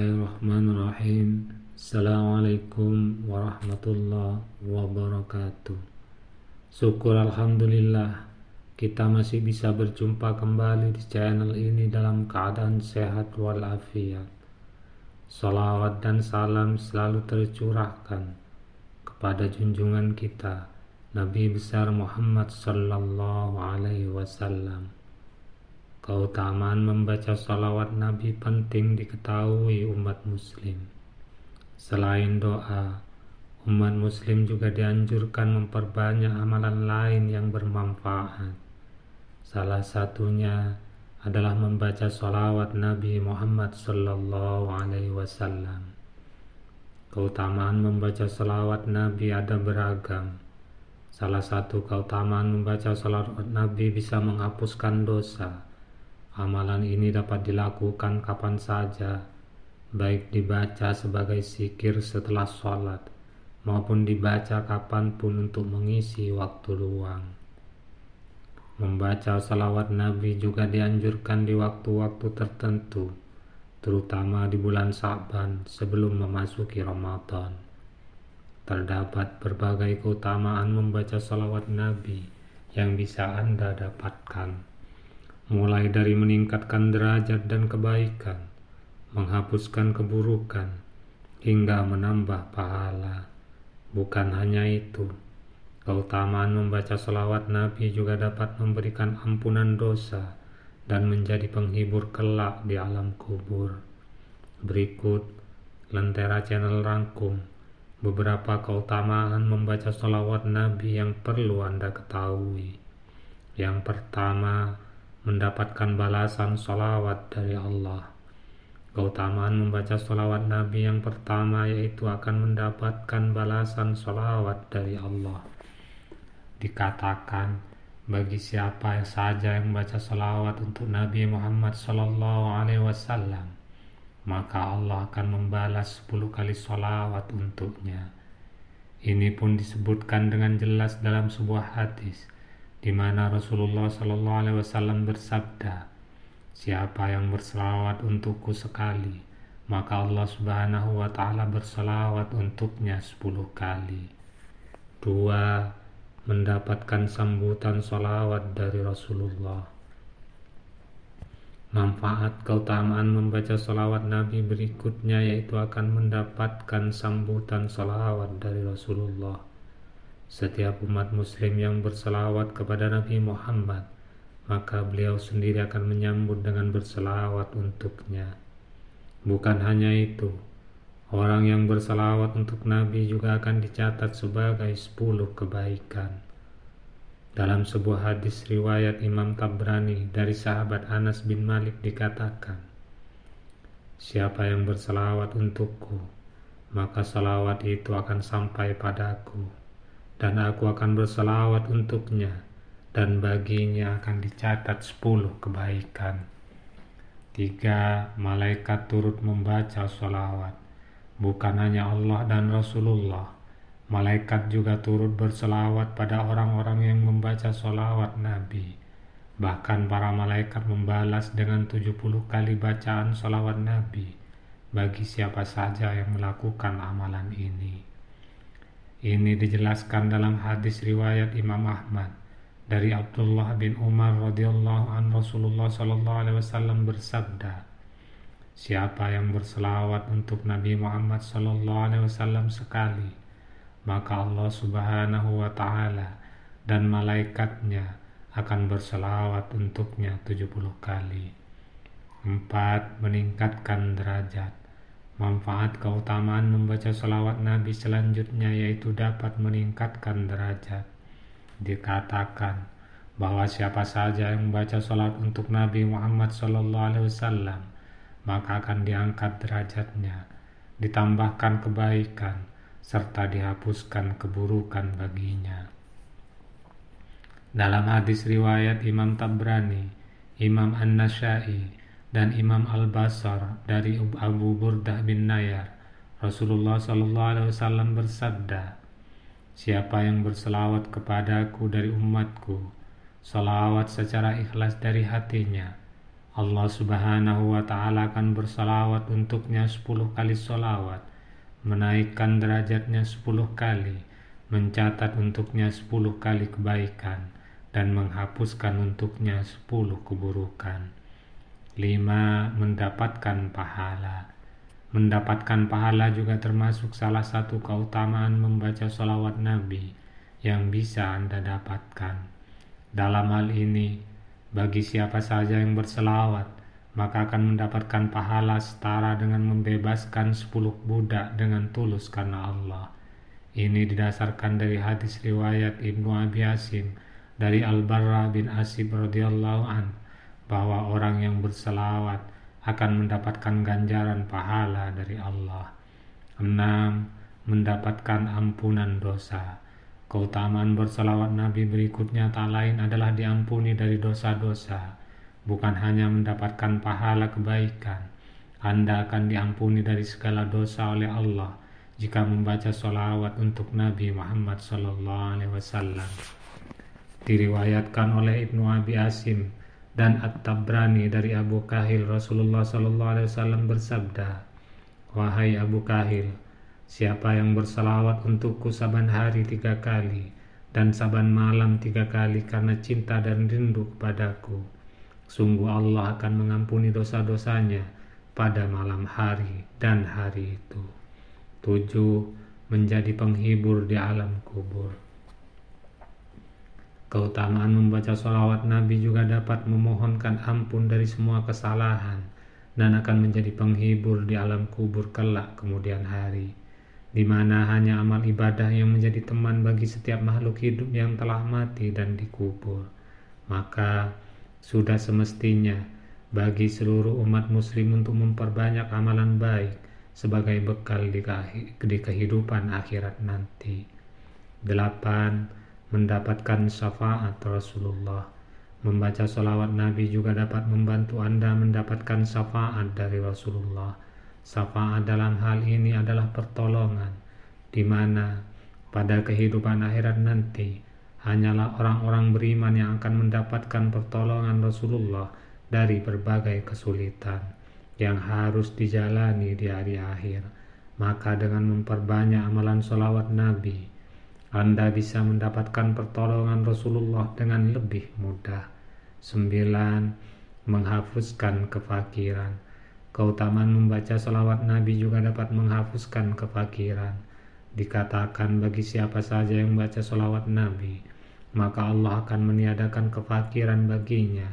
Bismillahirrahmanirrahim. Assalamualaikum warahmatullahi wabarakatuh. Syukur alhamdulillah kita masih bisa berjumpa kembali di channel ini dalam keadaan sehat walafiat. Salawat dan salam selalu tercurahkan kepada junjungan kita Nabi besar Muhammad sallallahu alaihi wasallam. Keutamaan membaca salawat Nabi penting diketahui umat muslim. Selain doa, umat muslim juga dianjurkan memperbanyak amalan lain yang bermanfaat. Salah satunya adalah membaca salawat Nabi Muhammad sallallahu alaihi wasallam. Keutamaan membaca salawat Nabi ada beragam. Salah satu keutamaan membaca salawat Nabi bisa menghapuskan dosa. Amalan ini dapat dilakukan kapan saja, baik dibaca sebagai zikir setelah sholat, maupun dibaca kapanpun untuk mengisi waktu luang. Membaca salawat Nabi juga dianjurkan di waktu-waktu tertentu, terutama di bulan Sya'ban sebelum memasuki Ramadan. Terdapat berbagai keutamaan membaca salawat Nabi yang bisa Anda dapatkan. Mulai dari meningkatkan derajat dan kebaikan, menghapuskan keburukan, hingga menambah pahala. Bukan hanya itu, keutamaan membaca salawat Nabi juga dapat memberikan ampunan dosa dan menjadi penghibur kelak di alam kubur. Berikut Lentera Channel rangkum beberapa keutamaan membaca salawat Nabi yang perlu Anda ketahui. Yang pertama, mendapatkan balasan sholawat dari Allah. Keutamaan membaca sholawat Nabi yang pertama yaitu akan mendapatkan balasan sholawat dari Allah. Dikatakan, bagi siapa saja yang membaca sholawat untuk Nabi Muhammad SAW, maka Allah akan membalas 10 kali sholawat untuknya. Ini pun disebutkan dengan jelas dalam sebuah hadis, di mana Rasulullah SAW bersabda, siapa yang berselawat untukku sekali, maka Allah Subhanahu wa Ta'ala berselawat untuknya 10 kali. 2. Mendapatkan sambutan sholawat dari Rasulullah. Manfaat keutamaan membaca sholawat Nabi berikutnya yaitu akan mendapatkan sambutan sholawat dari Rasulullah. Setiap umat muslim yang berselawat kepada Nabi Muhammad, maka beliau sendiri akan menyambut dengan berselawat untuknya. Bukan hanya itu, orang yang berselawat untuk Nabi juga akan dicatat sebagai 10 kebaikan. Dalam sebuah hadis riwayat Imam Tabrani dari sahabat Anas bin Malik dikatakan, siapa yang berselawat untukku, maka selawat itu akan sampai padaku, dan aku akan berselawat untuknya, dan baginya akan dicatat 10 kebaikan. 3. Malaikat turut membaca sholawat. Bukan hanya Allah dan Rasulullah, malaikat juga turut berselawat pada orang-orang yang membaca sholawat Nabi. Bahkan para malaikat membalas dengan 70 kali bacaan sholawat Nabi bagi siapa saja yang melakukan amalan ini. Ini dijelaskan dalam hadis riwayat Imam Ahmad dari Abdullah bin Umar radhiyallahu an Rasulullah sallallahu alaihi wasallam bersabda, siapa yang berselawat untuk Nabi Muhammad sallallahu alaihi wasallam sekali, maka Allah Subhanahu wa Ta'ala dan malaikatnya akan berselawat untuknya 70 kali. 4. Meningkatkan derajat. Manfaat keutamaan membaca salawat Nabi selanjutnya yaitu dapat meningkatkan derajat. Dikatakan bahwa siapa saja yang membaca salawat untuk Nabi Muhammad SAW, maka akan diangkat derajatnya, ditambahkan kebaikan, serta dihapuskan keburukan baginya. Dalam hadis riwayat Imam Tabrani, Imam An-Nasya'i, dan Imam Al-Basar dari Abu Burdah bin Nayar, Rasulullah SAW bersabda, siapa yang berselawat kepadaku dari umatku, selawat secara ikhlas dari hatinya, Allah subhanahu wa ta'ala akan bersalawat untuknya 10 kali salawat, menaikkan derajatnya 10 kali, mencatat untuknya 10 kali kebaikan, dan menghapuskan untuknya 10 keburukan. 5. Mendapatkan pahala. Mendapatkan pahala juga termasuk salah satu keutamaan membaca sholawat Nabi yang bisa Anda dapatkan. Dalam hal ini, bagi siapa saja yang berselawat, maka akan mendapatkan pahala setara dengan membebaskan 10 budak dengan tulus karena Allah. Ini didasarkan dari hadis riwayat Ibnu Abi Hasim dari Al-Barra bin Asib radhiyallahu an, bahwa orang yang berselawat akan mendapatkan ganjaran pahala dari Allah. 6. Mendapatkan ampunan dosa. Keutamaan berselawat Nabi berikutnya tak lain adalah diampuni dari dosa-dosa. Bukan hanya mendapatkan pahala kebaikan, Anda akan diampuni dari segala dosa oleh Allah jika membaca sholawat untuk Nabi Muhammad SAW. Diriwayatkan oleh Ibnu Abi Hasim dan At-Tabrani dari Abu Kahil, Rasulullah SAW bersabda, "Wahai Abu Kahil, siapa yang bersalawat untukku saban hari 3 kali dan saban malam 3 kali karena cinta dan rindu kepadaku, sungguh Allah akan mengampuni dosa-dosanya pada malam hari dan hari itu." 7. Menjadi penghibur di alam kubur. Keutamaan membaca sholawat Nabi juga dapat memohonkan ampun dari semua kesalahan dan akan menjadi penghibur di alam kubur kelak kemudian hari, di mana hanya amal ibadah yang menjadi teman bagi setiap makhluk hidup yang telah mati dan dikubur. Maka sudah semestinya bagi seluruh umat muslim untuk memperbanyak amalan baik sebagai bekal di kehidupan akhirat nanti. 8. Mendapatkan syafaat Rasulullah. Membaca sholawat Nabi juga dapat membantu Anda mendapatkan syafaat dari Rasulullah. Syafaat dalam hal ini adalah pertolongan, di mana pada kehidupan akhirat nanti hanyalah orang-orang beriman yang akan mendapatkan pertolongan Rasulullah dari berbagai kesulitan yang harus dijalani di hari akhir. Maka dengan memperbanyak amalan sholawat Nabi, Anda bisa mendapatkan pertolongan Rasulullah dengan lebih mudah. 9. Menghapuskan kefakiran. Keutamaan membaca sholawat Nabi juga dapat menghapuskan kefakiran. Dikatakan bagi siapa saja yang membaca sholawat Nabi, maka Allah akan meniadakan kefakiran baginya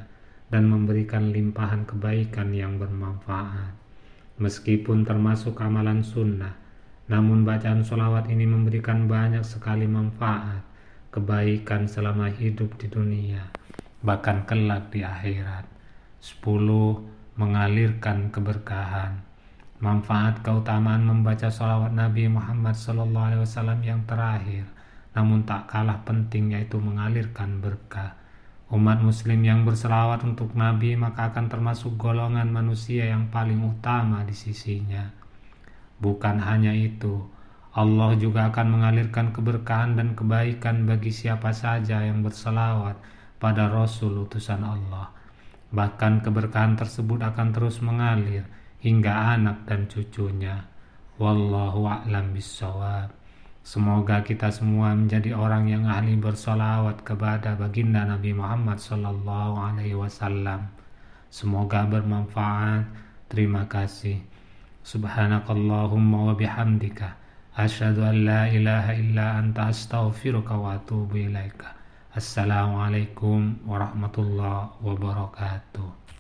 dan memberikan limpahan kebaikan yang bermanfaat. Meskipun termasuk amalan sunnah, namun bacaan sholawat ini memberikan banyak sekali manfaat, kebaikan selama hidup di dunia, bahkan kelak di akhirat. 10. Mengalirkan keberkahan. Manfaat keutamaan membaca sholawat Nabi Muhammad SAW yang terakhir, namun tak kalah penting, yaitu mengalirkan berkah. Umat muslim yang berselawat untuk Nabi maka akan termasuk golongan manusia yang paling utama di sisinya. Bukan hanya itu, Allah juga akan mengalirkan keberkahan dan kebaikan bagi siapa saja yang berselawat pada Rasul utusan Allah. Bahkan keberkahan tersebut akan terus mengalir hingga anak dan cucunya. Wallahu a'lam bishawab. Semoga kita semua menjadi orang yang ahli bersolawat kepada baginda Nabi Muhammad SAW. Semoga bermanfaat. Terima kasih. Subhanakallahumma wa bihamdika asyhadu an la ilaha illa anta astaghfiruka wa atubu ilaika. Assalamualaikum warahmatullahi wabarakatuh.